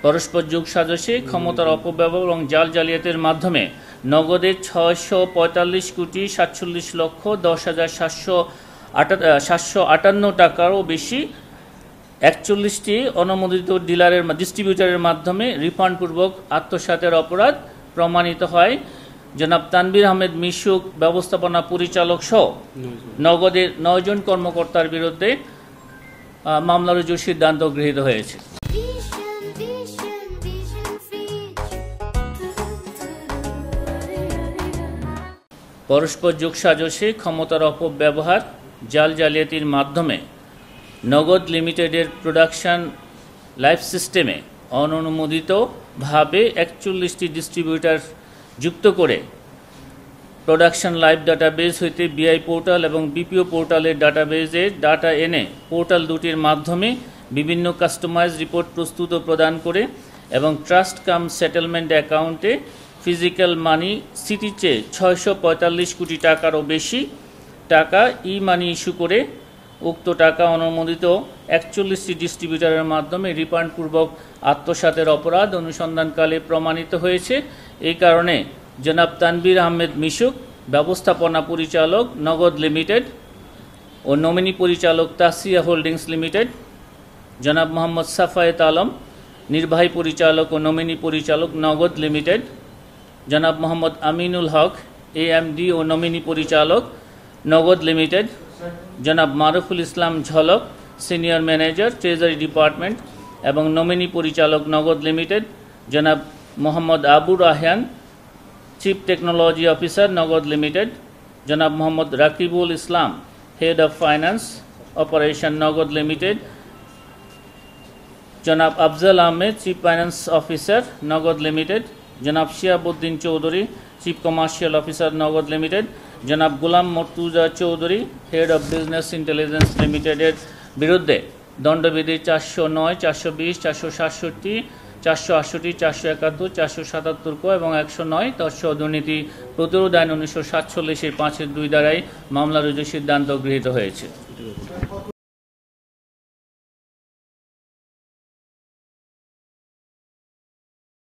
পরস্পর যোগ সাজসে ক্ষমতার অপব্যবহার এবং জাল জালিয়াতির মাধ্যমে নগদে 645,40,10,758 টাকারও বেশি 41টি অনুমোদিত ডিস্ট্রিবিউটরের মাধ্যমে রিফান্ডপূর্বক আত্মসাতের অপরাধ প্রমাণিত হয়। জনাব তানভীর আহমেদ মিশুক ব্যবস্থাপনা পরিচালক সহ নগদের 9 জন কর্মকর্তার বিরুদ্ধে মামলা রুজুর সিদ্ধান্ত গৃহীত হয়েছে। পরস্পর যোগ সাজসে ক্ষমতার অপব্যবহার জাল জালিয়াতির মাধ্যমে নগদ লিমিটেডের প্রোডাকশন লাইফ সিস্টেমে অননুমোদিতভাবে 41টি ডিস্ট্রিবিউটর যুক্ত করে প্রোডাকশন লাইভ ডাটাবেজ হইতে বিআই পোর্টাল এবং বিপিও পোর্টালের ডাটাবেজে ডাটা এনে পোর্টাল দুটির মাধ্যমে বিভিন্ন কাস্টমাইজ রিপোর্ট প্রস্তুত ও প্রদান করে এবং ট্রাস্ট কাম সেটেলমেন্ট অ্যাকাউন্টে ফিজিক্যাল মানি সিটি চেয়ে 645 কোটি টাকারও বেশি টাকা ই মানি ইস্যু করে উক্ত টাকা অনুমোদিত 41টি ডিস্ট্রিবিউটরের মাধ্যমে রিফান্ডপূর্বক আত্মসাতের অপরাধ অনুসন্ধানকালে প্রমাণিত হয়েছে। এই কারণে জনাব তানভীর আহমেদ মিশুক ব্যবস্থাপনা পরিচালক নগদ লিমিটেড ও নমিনি পরিচালক তাসিয়া হোল্ডিংস লিমিটেড, জনাব মোহাম্মদ সাফায়েত আলম নির্বাহী পরিচালক ও নমিনি পরিচালক নগদ লিমিটেড, জনাব মোহাম্মদ আমিনুল হক এএমডি ও নমিনি পরিচালক নগদ লিমিটেড, জনাব Maruful Islam Jhalak senior manager treasury department এবং নমিনি পরিচালক নগদ লিমিটেড, জনাব Mohammad Abu Raihan chief technology officer Nagad limited, জনাব Mohammad Rakibul Islam head of finance operation Nagad limited, জনাব Afzal Ahmed chief finance officer Nagad limited, জনাব Shiabuddin Chowdhury chief commercial officer Nagad limited, জনাব Golam Murtuza Chowdhury head of business intelligence লিমিটেডের বিরুদ্ধে দণ্ডবিধি 409, 420, 467, 468, 471, 477 ক এবং 109 তৎস দুর্নীতি প্রতিরোধ আইন 1947 5-2 দ্বারাই মামলা রুজুর সিদ্ধান্ত গৃহীত হয়েছে।